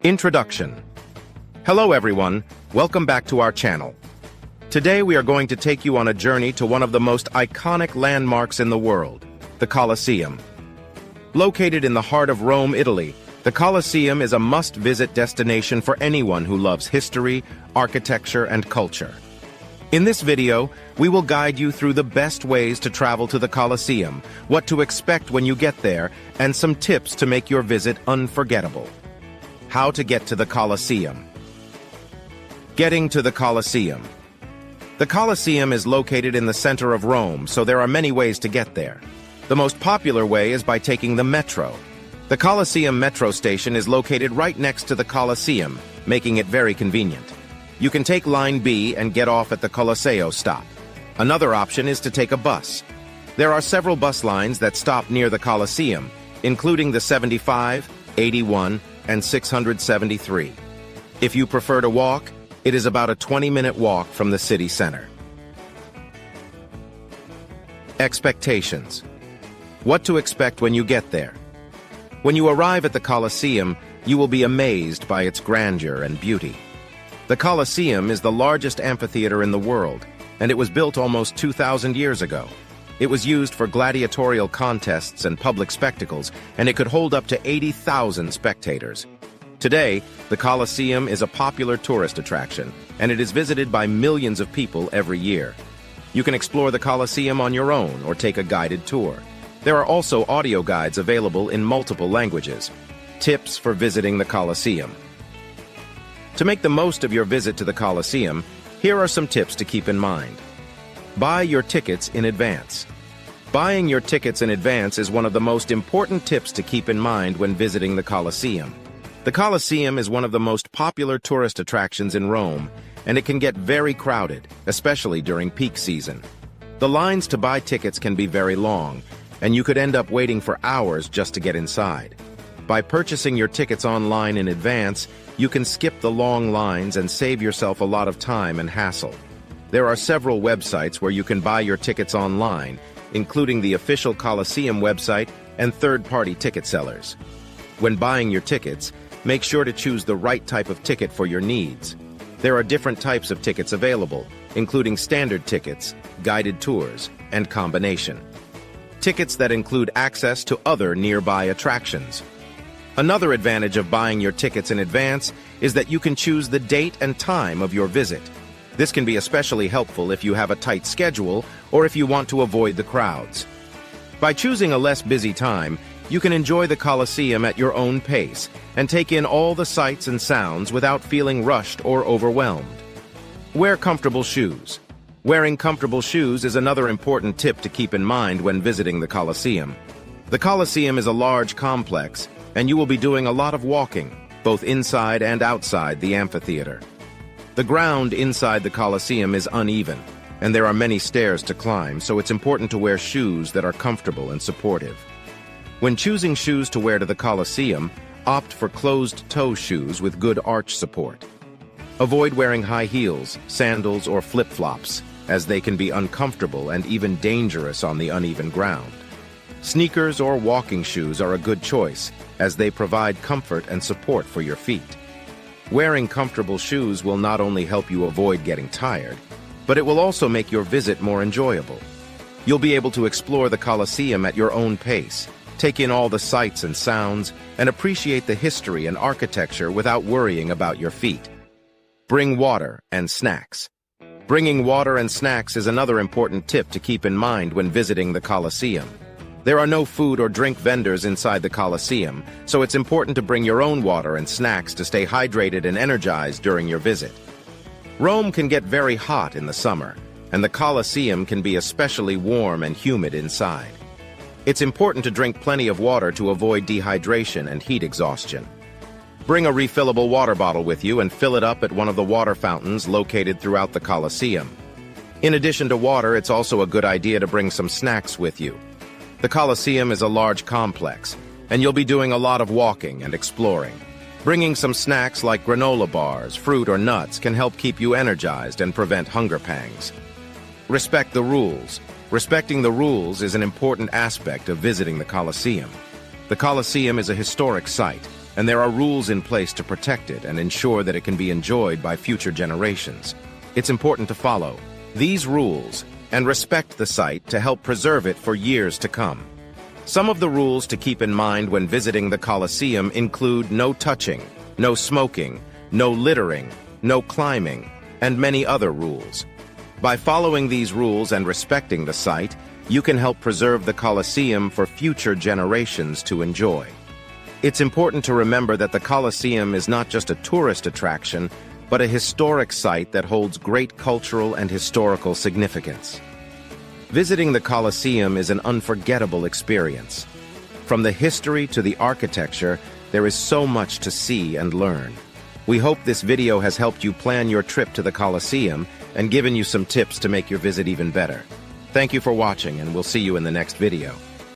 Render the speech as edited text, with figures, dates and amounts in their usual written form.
Introduction. Hello everyone, welcome back to our channel. Today we are going to take you on a journey to one of the most iconic landmarks in the world, the Colosseum. Located in the heart of Rome, Italy, the Colosseum is a must-visit destination for anyone who loves history, architecture, and culture. In this video, we will guide you through the best ways to travel to the Colosseum, what to expect when you get there, and some tips to make your visit unforgettable. How to get to the Colosseum. Getting to the Colosseum. The Colosseum is located in the center of Rome, so there are many ways to get there. The most popular way is by taking the metro. The Colosseum metro station is located right next to the Colosseum, making it very convenient. You can take line B and get off at the Colosseum stop. Another option is to take a bus. There are several bus lines that stop near the Colosseum, including the 75, 81, and 673. If you prefer to walk, it is about a 20-minute walk from the city center. Expectations. What to expect when you get there. When you arrive at the Colosseum, you will be amazed by its grandeur and beauty. The Colosseum is the largest amphitheater in the world, and it was built almost 2,000 years ago. It was used for gladiatorial contests and public spectacles, and it could hold up to 80,000 spectators. Today, the Colosseum is a popular tourist attraction, and it is visited by millions of people every year. You can explore the Colosseum on your own or take a guided tour. There are also audio guides available in multiple languages. Tips for visiting the Colosseum. To make the most of your visit to the Colosseum, here are some tips to keep in mind. Buy your tickets in advance. Buying your tickets in advance is one of the most important tips to keep in mind when visiting the Colosseum. The Colosseum is one of the most popular tourist attractions in Rome, and it can get very crowded, especially during peak season. The lines to buy tickets can be very long, and you could end up waiting for hours just to get inside. By purchasing your tickets online in advance, you can skip the long lines and save yourself a lot of time and hassle. There are several websites where you can buy your tickets online, including the official Colosseum website and third-party ticket sellers. When buying your tickets, make sure to choose the right type of ticket for your needs. There are different types of tickets available, including standard tickets, guided tours, and combination. Tickets that include access to other nearby attractions. Another advantage of buying your tickets in advance is that you can choose the date and time of your visit. This can be especially helpful if you have a tight schedule or if you want to avoid the crowds. By choosing a less busy time, you can enjoy the Colosseum at your own pace and take in all the sights and sounds without feeling rushed or overwhelmed. Wear comfortable shoes. Wearing comfortable shoes is another important tip to keep in mind when visiting the Colosseum. The Colosseum is a large complex, and you will be doing a lot of walking, both inside and outside the amphitheater. The ground inside the Colosseum is uneven, and there are many stairs to climb, so it's important to wear shoes that are comfortable and supportive. When choosing shoes to wear to the Colosseum, opt for closed-toe shoes with good arch support. Avoid wearing high heels, sandals, or flip-flops, as they can be uncomfortable and even dangerous on the uneven ground. Sneakers or walking shoes are a good choice, as they provide comfort and support for your feet. Wearing comfortable shoes will not only help you avoid getting tired, but it will also make your visit more enjoyable. You'll be able to explore the Colosseum at your own pace, take in all the sights and sounds, and appreciate the history and architecture without worrying about your feet. Bring water and snacks. Bringing water and snacks is another important tip to keep in mind when visiting the Colosseum. There are no food or drink vendors inside the Colosseum, so it's important to bring your own water and snacks to stay hydrated and energized during your visit. Rome can get very hot in the summer, and the Colosseum can be especially warm and humid inside. It's important to drink plenty of water to avoid dehydration and heat exhaustion. Bring a refillable water bottle with you and fill it up at one of the water fountains located throughout the Colosseum. In addition to water, it's also a good idea to bring some snacks with you. The Colosseum is a large complex, and you'll be doing a lot of walking and exploring. Bringing some snacks like granola bars, fruit, or nuts can help keep you energized and prevent hunger pangs. Respect the rules. Respecting the rules is an important aspect of visiting the Colosseum. The Colosseum is a historic site, and there are rules in place to protect it and ensure that it can be enjoyed by future generations. It's important to follow these rules and respect the site to help preserve it for years to come. Some of the rules to keep in mind when visiting the Colosseum include no touching, no smoking, no littering, no climbing, and many other rules. By following these rules and respecting the site, you can help preserve the Colosseum for future generations to enjoy. It's important to remember that the Colosseum is not just a tourist attraction, but a historic site that holds great cultural and historical significance. Visiting the Colosseum is an unforgettable experience. From the history to the architecture, there is so much to see and learn. We hope this video has helped you plan your trip to the Colosseum and given you some tips to make your visit even better. Thank you for watching, and we'll see you in the next video.